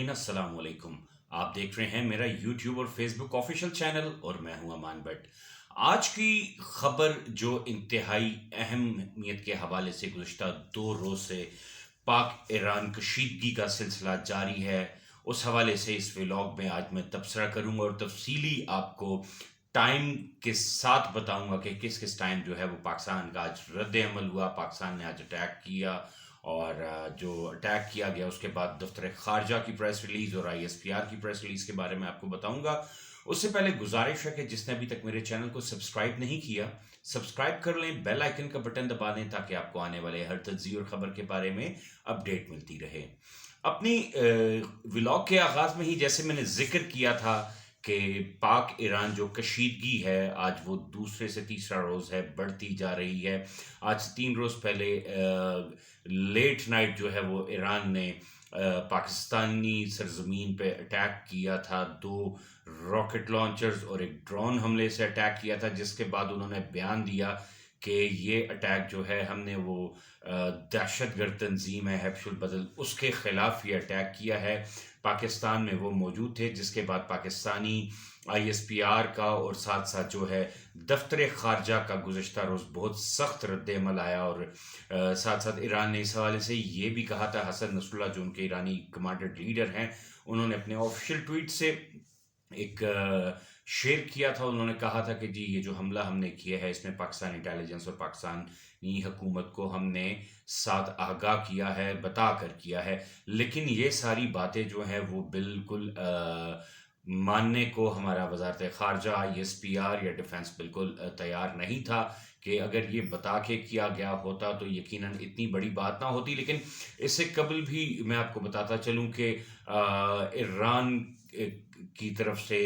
नाज़रीन अस्सलाम वालेकुम। आप देख रहे हैं मेरा यूट्यूब और फेसबुक ऑफिशियल चैनल और मैं हूं अमान भट्ट। आज की खबर जो इंतहाई अहमियत के हवाले से गुज़श्ता 2 रोज़ से पाक ईरान कशीदगी का सिलसिला जारी है, उस हवाले से इस व्लॉग में आज मैं तबसरा करूंगा और तफसीली आपको टाइम के साथ बताऊंगा कि किस किस टाइम जो है वो पाकिस्तान का आज रद्द अमल हुआ। पाकिस्तान ने आज अटैक किया और जो अटैक किया गया उसके बाद दफ्तर खारजा की प्रेस रिलीज और ISPR की प्रेस रिलीज के बारे में आपको बताऊंगा। उससे पहले गुजारिश है कि जिसने अभी तक मेरे चैनल को सब्सक्राइब नहीं किया, सब्सक्राइब कर लें, बेल आइकन का बटन दबा दें ताकि आपको आने वाले हर तज्ज़ीर और खबर के बारे में अपडेट मिलती रहे। अपनी व्लॉग के आगाज में ही जैसे मैंने जिक्र किया था कि पाक ईरान जो कशीदगी है आज वो दूसरे से तीसरा रोज़ है, बढ़ती जा रही है। आज से 3 रोज़ पहले लेट नाइट जो है वो ईरान ने पाकिस्तानी सरजमीन पे अटैक किया था। 2 रॉकेट लॉन्चर्स और एक ड्रोन हमले से अटैक किया था, जिसके बाद उन्होंने बयान दिया कि ये अटैक जो है हमने वो दहशतगर्द तंजीम है हैप्शुल बदल, उसके ख़िलाफ़ ये अटैक किया है। पाकिस्तान में वो मौजूद थे, जिसके बाद पाकिस्तानी ISPR का और साथ साथ जो है दफ्तर खारजा का गुज़श्ता रोज़ बहुत सख्त रद्द-ए-अमल आया और साथ साथ ईरान ने इस हवाले से ये भी कहा था, हसन नसरुल्लाह जो उनके ईरानी कमांडर लीडर हैं, उन्होंने अपने ऑफिशियल ट्वीट से एक शेयर किया था। उन्होंने कहा था कि जी ये जो हमला हमने किया है इसमें पाकिस्तान इंटेलिजेंस और पाकिस्तानी हुकूमत को हमने साथ आगाह किया है, बता कर किया है। लेकिन ये सारी बातें जो हैं वो बिल्कुल मानने को हमारा वजारत खारजा, ISPR या डिफेंस बिल्कुल तैयार नहीं था कि अगर ये बता के किया गया होता तो यकीनन इतनी बड़ी बात ना होती। लेकिन इससे कबल भी मैं आपको बताता चलूं कि ईरान की तरफ से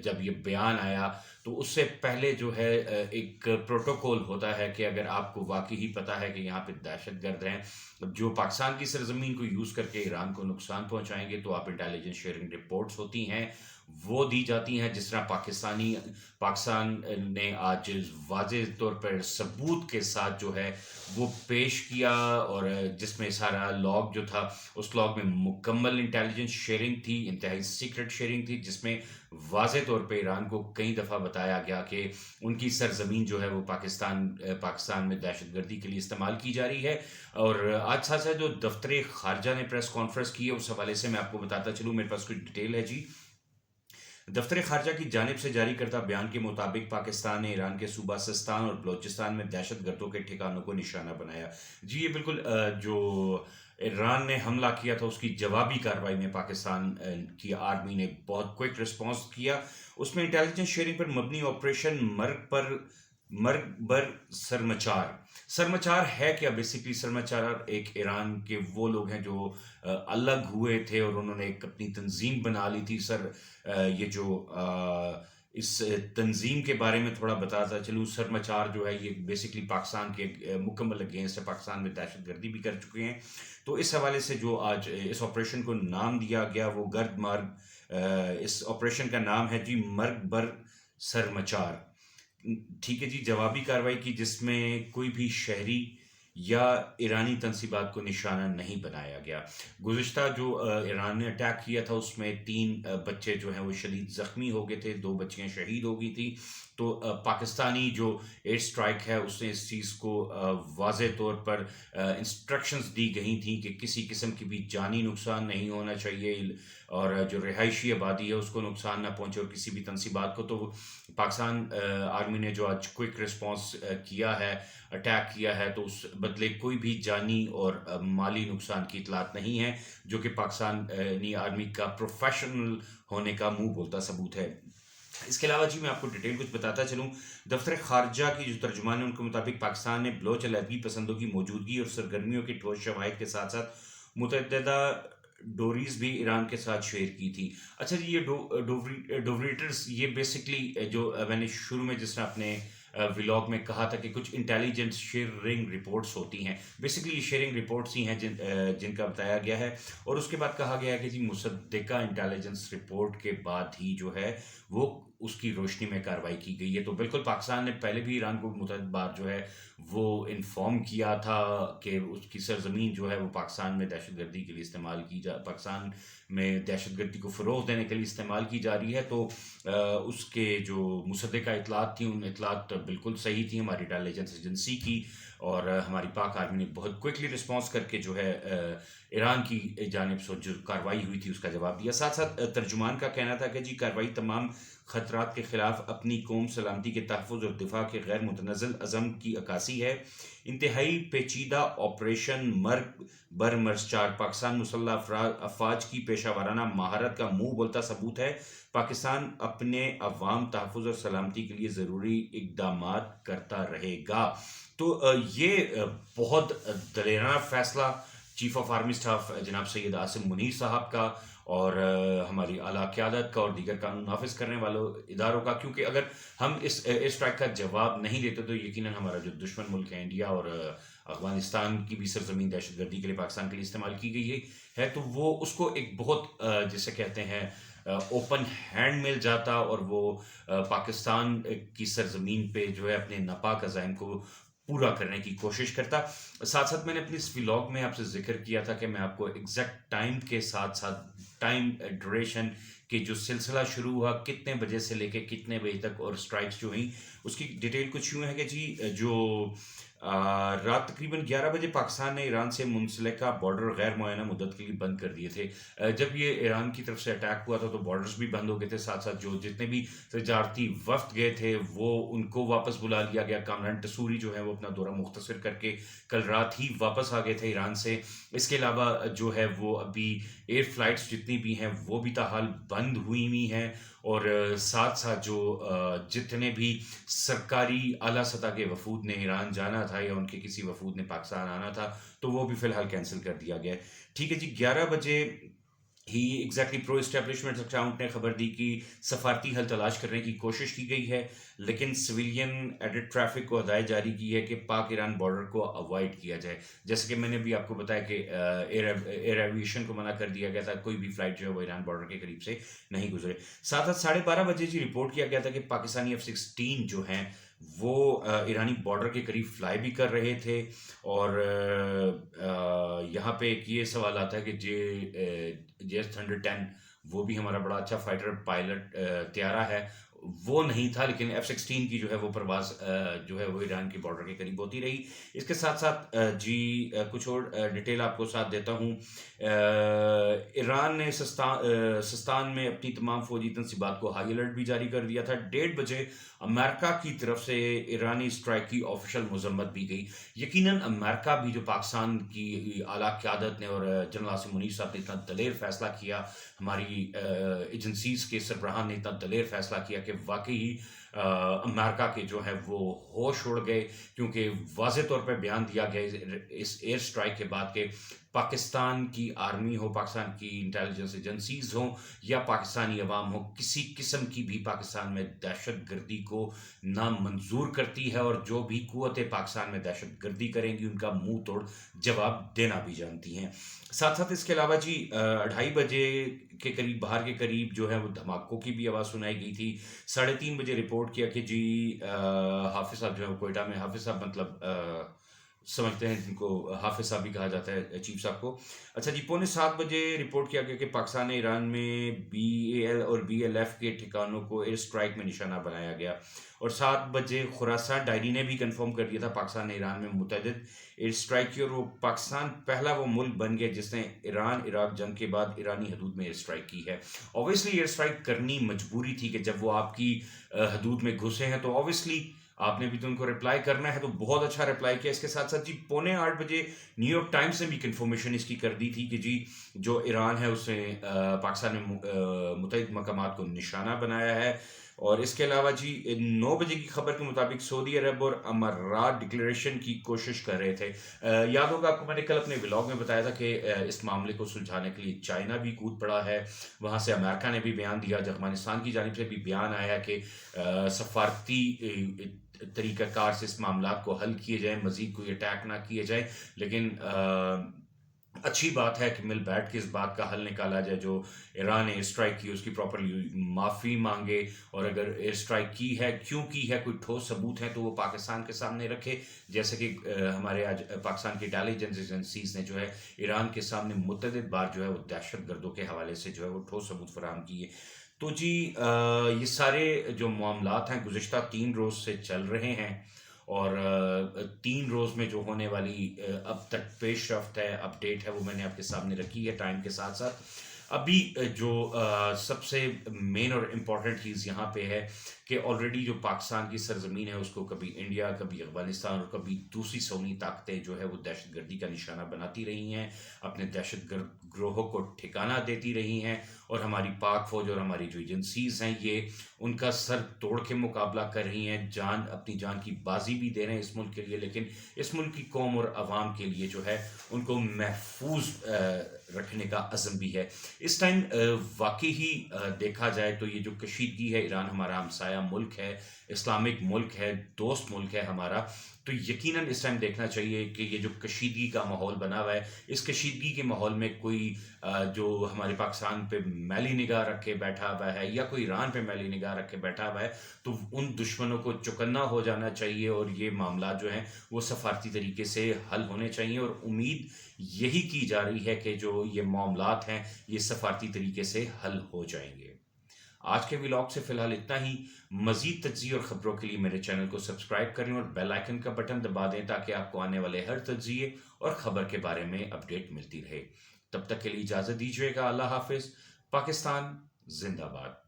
जब ये बयान आया तो उससे पहले जो है एक प्रोटोकॉल होता है कि अगर आपको वाकई ही पता है कि यहाँ पे दहशतगर्द हैं जो पाकिस्तान की सरजमीन को यूज़ करके ईरान को नुकसान पहुँचाएंगे, तो आप इंटेलिजेंस शेयरिंग रिपोर्ट्स होती हैं वो दी जाती हैं। जिस तरह पाकिस्तान ने आज वाज़े तौर पर सबूत के साथ जो है वो पेश किया और जिसमें सारा लॉग जो था उस लॉग में मुकम्मल इंटेलिजेंस शेयरिंग थी, इंतहाई सीक्रेट शेयरिंग थी, जिसमें वाज़े तौर पे ईरान को कई दफ़ा बताया गया कि उनकी सरजमीन जो है वो पाकिस्तान में दहशतगर्दी के लिए इस्तेमाल की जा रही है। और आज साथ साथ जो दफ्तर खारजा ने प्रेस कॉन्फ्रेंस की है उस हवाले से मैं आपको बताता चलूँ, मेरे पास कुछ डिटेल है जी। दफ्तर खारजा की जानिब से जारी करता बयान के मुताबिक पाकिस्तान ने ईरान के सूबा सिस्तान और बलोचिस्तान में दहशतगर्दों के ठिकानों को निशाना बनाया। जी ये बिल्कुल जो ईरान ने हमला किया था उसकी जवाबी कार्रवाई में पाकिस्तान की आर्मी ने बहुत क्विक रिस्पॉन्स किया। उसमें इंटेलिजेंस शेयरिंग पर मबनी ऑपरेशन मर्ग बर सरमचार सरमचार है क्या? बेसिकली सरमचार एक ईरान के वो लोग हैं जो अलग हुए थे और उन्होंने एक अपनी तंजीम बना ली थी। ये जो इस तंजीम के बारे में थोड़ा बताता चलूँ, सरमचार जो है ये बेसिकली पाकिस्तान के मुकम्मल अगेंस्ट है, पाकिस्तान में दहशतगर्दी भी कर चुके हैं। तो इस हवाले से जो आज इस ऑपरेशन को नाम दिया गया वो गर्द मार्ग, इस ऑपरेशन का नाम है जी मर्ग बर सरमचार। ठीक है जी, जवाबी कार्रवाई की जिसमें कोई भी शहरी या ईरानी तनसीबात को निशाना नहीं बनाया गया। गुज़िश्ता जो ईरान ने अटैक किया था उसमें 3 बच्चे जो हैं वो शदीद ज़ख्मी हो गए थे, 2 बच्चियाँ शहीद हो गई थी। तो पाकिस्तानी जो एयर स्ट्राइक है उसने इस चीज़ को वाज़े तौर पर इंस्ट्रक्शंस दी गई थी कि किसी किस्म की भी जानी नुकसान नहीं होना चाहिए और जो रिहायशी आबादी है उसको नुकसान ना पहुंचे और किसी भी तनसीबात को। तो पाकिस्तान आर्मी ने जो आज क्विक रिस्पॉन्स किया है, अटैक किया है, तो उस बदले कोई भी जानी और माली नुकसान की इतलात नहीं है, जो कि पाकिस्तानी आर्मी का प्रोफेशनल होने का मुंह बोलता सबूत है। इसके अलावा जी मैं आपको डिटेल कुछ बताता चलूँ। दफ्तर खारजा की जो तर्जुमान है उनके मुताबिक पाकिस्तान ने बलोच अलहदगी पसंदों की मौजूदगी और सरगर्मियों के ठोस शवाहिद के साथ साथ मुतअद्दिदा डोरीज भी ईरान के साथ शेयर की थी। अच्छा जी, ये डोवरीटर्स ये बेसिकली जो मैंने शुरू में जिस तरह अपने व्लॉग में कहा था कि कुछ इंटेलिजेंस शेयरिंग रिपोर्ट्स होती हैं, बेसिकली ये शेयरिंग रिपोर्ट्स ही हैं जिनका बताया गया है। और उसके बाद कहा गया है कि जी मुसद्दिका इंटेलिजेंस रिपोर्ट के बाद ही जो है वो اس کی روشنی میں کارروائی کی گئی ہے. تو بالکل پاکستان نے پہلے بھی ایران کو متعدد بار جو ہے وہ انفارم کیا تھا کہ اس کی سرزمین جو ہے وہ پاکستان میں دہشت گردی کے لیے استعمال پاکستان میں دہشت گردی کو فروغ دینے کے لیے استعمال کی جا رہی ہے. تو اس کے جو مصدقہ اطلاعات تھیں ان اطلاعات بالکل صحیح تھیں ہماری انٹیلیجنس ایجنسی کی, اور ہماری پاک آرمی نے بہت کوئکلی رسپانس کر کے جو ہے ایران کی جانب سے جو کارروائی ہوئی تھی اس کا جواب دیا. ساتھ ساتھ ترجمان کا کہنا تھا کہ جی کارروائی تمام خطرات کے خلاف اپنی قوم سلامتی کے تحفظ اور دفاع کے غیر متنازل عزم کی عکاسی ہے. انتہائی پیچیدہ آپریشن مرگ بر مرز 4 پاکستان مسلح افواج کی پیشہ ورانہ مہارت کا منہ بولتا ثبوت ہے. پاکستان اپنے عوام تحفظ اور سلامتی کے لیے ضروری اقدامات کرتا رہے گا. تو یہ بہت دلیرانہ فیصلہ چیف آف آرمی اسٹاف جناب سید عاصم منیر صاحب کا اور ہماری اعلیٰ قیادت کا اور دیگر قانون نافذ کرنے والوں اداروں کا, کیونکہ اگر ہم اس ایئر اسٹرائک کا جواب نہیں دیتے تو یقیناً ہمارا جو دشمن ملک ہے انڈیا اور افغانستان کی بھی سرزمین دہشت گردی کے لیے پاکستان کے لیے استعمال کی گئی ہے تو وہ اس کو ایک بہت جسے کہتے ہیں اوپن ہینڈ مل جاتا اور وہ پاکستان کی سرزمین پہ جو ہے اپنے ناپاک عزائم کو پورا کرنے کی کوشش کرتا. ساتھ ساتھ میں نے اپنی اس ولاگ میں آپ سے ذکر کیا تھا کہ میں آپ کو ایگزیکٹ ٹائم کے ساتھ ساتھ ٹائم ڈیوریشن کہ جو سلسلہ شروع ہوا کتنے بجے سے لے کے کتنے بجے تک اور سٹرائکس جو ہوئیں اس کی ڈیٹیل کچھ یوں ہے کہ جی جو رات تقریباً 11 بجے پاکستان نے ایران سے منسلکہ بارڈر غیر معینہ مدت کے لیے بند کر دیے تھے. جب یہ ایران کی طرف سے اٹیک ہوا تھا تو بارڈرز بھی بند ہو گئے تھے, ساتھ ساتھ جو جتنے بھی تجارتی وفد گئے تھے وہ ان کو واپس بلا لیا گیا. کامران ٹسوری جو ہے وہ اپنا دورہ مختصر کر کے کل رات ہی واپس آ گئے تھے ایران سے. اس کے علاوہ جو ہے وہ ابھی ایئر فلائٹس جتنی بھی ہیں وہ بھی تاحال بند ہوئی ہیں, اور ساتھ ساتھ جو جتنے بھی سرکاری اعلیٰ سطح کے وفود نے ایران جانا تھا یا ان کے کسی وفود نے پاکستان آنا تھا تو وہ بھی فی الحال کینسل کر دیا گیا. ٹھیک ہے جی, 11 بجے ہی ایگزیکٹلی پرو اسٹیبلشمنٹ اکاؤنٹ نے خبر دی کہ سفارتی حل تلاش کرنے کی کوشش کی گئی ہے, لیکن سویلین ایڈٹ ٹریفک کو ہدایت جاری کی ہے کہ پاک ایران بارڈر کو اوائڈ کیا جائے. جیسے کہ میں نے بھی آپ کو بتایا کہ ایئر ایویشن کو منع کر دیا گیا تھا, کوئی بھی فلائٹ جو ہے وہ ایران بارڈر کے قریب سے نہیں گزرے. ساتھ ساتھ 12:30 بجے جی رپورٹ کیا گیا تھا کہ پاکستانی F-16 جو ہیں وہ ایرانی بارڈر کے قریب فلائی بھی کر رہے تھے. اور یہاں پہ ایک یہ سوال آتا ہے کہ JS Thunder 10 وہ بھی ہمارا بڑا اچھا فائٹر پائلٹ طیارہ ہے, وہ نہیں تھا, لیکن F-16 کی جو ہے وہ پرواز جو ہے وہ ایران کے بارڈر کے قریب ہوتی رہی. اس کے ساتھ ساتھ جی کچھ اور ڈیٹیل آپ کو ساتھ دیتا ہوں. ایران نے سستان میں اپنی تمام فوجی تنصیبات کو ہائی الرٹ بھی جاری کر دیا تھا. 1:30 بجے امریکہ کی طرف سے ایرانی اسٹرائک کی آفیشیل مذمت بھی گئی. یقیناً امریکہ بھی جو پاکستان کی اعلیٰ قیادت نے اور جنرل عاصم منیر صاحب نے اتنا دلیر فیصلہ کیا, ہماری ایجنسیز کے سربراہان نے اتنا دلیر فیصلہ کیا کہ واقعی امریکہ کے جو ہے وہ ہوش اڑ گئے, کیونکہ واضح طور پہ بیان دیا گیا اس ایئر اسٹرائک کے بعد کہ پاکستان کی آرمی ہو, پاکستان کی انٹیلیجنس ایجنسیز ہوں یا پاکستانی عوام ہو, کسی قسم کی بھی پاکستان میں دہشت گردی کو نامنظور کرتی ہے, اور جو بھی قوتیں پاکستان میں دہشت گردی کریں گی ان کا منہ توڑ جواب دینا بھی جانتی ہیں. ساتھ ساتھ اس کے علاوہ جی 2:30 بجے کے قریب باہر کے قریب جو ہے وہ دھماکوں کی بھی آواز سنائی گئی تھی. 3:30 بجے رپورٹ کیا کہ جی حافظ صاحب جو ہے کوئٹہ میں, حافظ صاحب مطلب سمجھتے ہیں جن کو حافظ صاحب بھی کہا جاتا ہے چیف صاحب کو. اچھا جی 6:45 بجے رپورٹ کیا گیا کہ پاکستان نے ایران میں BAL اور BLF کے ٹھکانوں کو ایئر اسٹرائک میں نشانہ بنایا گیا. اور 7 بجے خراسان ڈائری نے بھی کنفرم کر دیا تھا پاکستان نے ایران میں متعدد ایئر اسٹرائک کی, اور وہ پاکستان پہلا وہ ملک بن گیا جس نے ایران عراق جنگ کے بعد ایرانی حدود میں ایئر اسٹرائک کی ہے. اوبیسلی ایئر اسٹرائک کرنی مجبوری تھی کہ جب وہ آپ کی حدود میں گھسے ہیں تو اوبیسلی آپ نے بھی تو ان کو رپلائی کرنا ہے, تو بہت اچھا رپلائی کیا. اس کے ساتھ ساتھ جی 7:45 بجے نیو یارک ٹائمز نے بھی کنفرمیشن اس کی کر دی تھی کہ جی جو ایران ہے اس نے پاکستان میں متعدد مقامات کو نشانہ بنایا ہے. اور اس کے علاوہ جی 9 بجے کی خبر کے مطابق سعودی عرب اور امارات ڈکلیریشن کی کوشش کر رہے تھے. یاد ہوگا آپ کو میں نے کل اپنے ولاگ میں بتایا تھا کہ اس معاملے کو سلجھانے کے لیے چائنا بھی کود پڑا ہے, وہاں سے امریکہ نے بھی بیان دیا, افغانستان کی جانب سے بھی بیان آیا کہ سفارتی طریقہ کار سے اس معاملات کو حل کیے جائیں, مزید کوئی اٹیک نہ کیے جائیں. لیکن अच्छी बात है कि मिल बैठ के इस बात का हल निकाला जाए। जो ईरान ने एयर स्ट्राइक की उसकी प्रॉपरली माफ़ी मांगे, और अगर एयर स्ट्राइक की है, क्यों की है, कोई ठोस सबूत है तो वो पाकिस्तान के सामने रखे। जैसे कि हमारे आज पाकिस्तान की इंटेलिजेंस एजेंसीज ने जो है ईरान के सामने मुतअद्दिद बार जो है वो दहशत गर्दों के हवाले से जो है वो ठोस सबूत फराहम किए। तो जी ये सारे जो मामलात हैं गुज़िश्ता 3 रोज़ से चल रहे हैं, और 3 रोज़ में जो होने वाली अब तक पेशरफ्त है, अपडेट है, वो मैंने आपके सामने रखी है टाइम के साथ साथ। अभी जो सबसे मेन और इम्पॉर्टेंट चीज़ यहाँ पे है कि ऑलरेडी जो पाकिस्तान की सरजमीन है उसको कभी इंडिया, कभी अफगानिस्तान और कभी दूसरी सोनी ताकतें जो है वो दहशत गर्दी का निशाना बनाती रही हैं, अपने दहशत गर्द ग्रोहों को ठिकाना देती रही हैं, और हमारी पाक फौज और हमारी जो एजेंसीज हैं ये उनका सर तोड़ के मुकाबला कर रही हैं, अपनी जान की बाजी भी दे रहे हैं इस मुल्क के लिए, लेकिन इस मुल्क की कौम और आवाम के लिए जो है उनको महफूज रखने का अज़म भी है। इस टाइम वाकई ही देखा जाए तो ये जो कशीदगी है, ईरान हमारा हमसाया मुल्क है, इस्लामिक मुल्क है, दोस्त मुल्क है हमारा, तो यकीनन इस टाइम देखना चाहिए कि ये जो कशीदगी का माहौल बना हुआ है, इस कशीदगी के माहौल में कोई जो हमारे पाकिस्तान पे मैली निगाह रखे बैठा हुआ है या कोई ईरान पे मैली निगाह रखे बैठा हुआ है, तो उन दुश्मनों को चौकन्ना हो जाना चाहिए, और ये मामला जो हैं वो सफारती तरीके से हल होने चाहिए। और उम्मीद यही की जा रही है कि जो ये मामलात हैं ये सफारती तरीके से हल हो जाएंगे। आज के व्लॉग से फिलहाल इतना ही। मजीद तज्जिए और ख़बरों के लिए मेरे चैनल को सब्सक्राइब करें और बेल आइकन का बटन दबा दें ताकि आपको आने वाले हर तज्जिए और ख़बर के बारे में अपडेट मिलती रहे। तब तक के लिए इजाज़त दीजिएगा। अल्लाह हाफिज़। पाकिस्तान जिंदाबाद।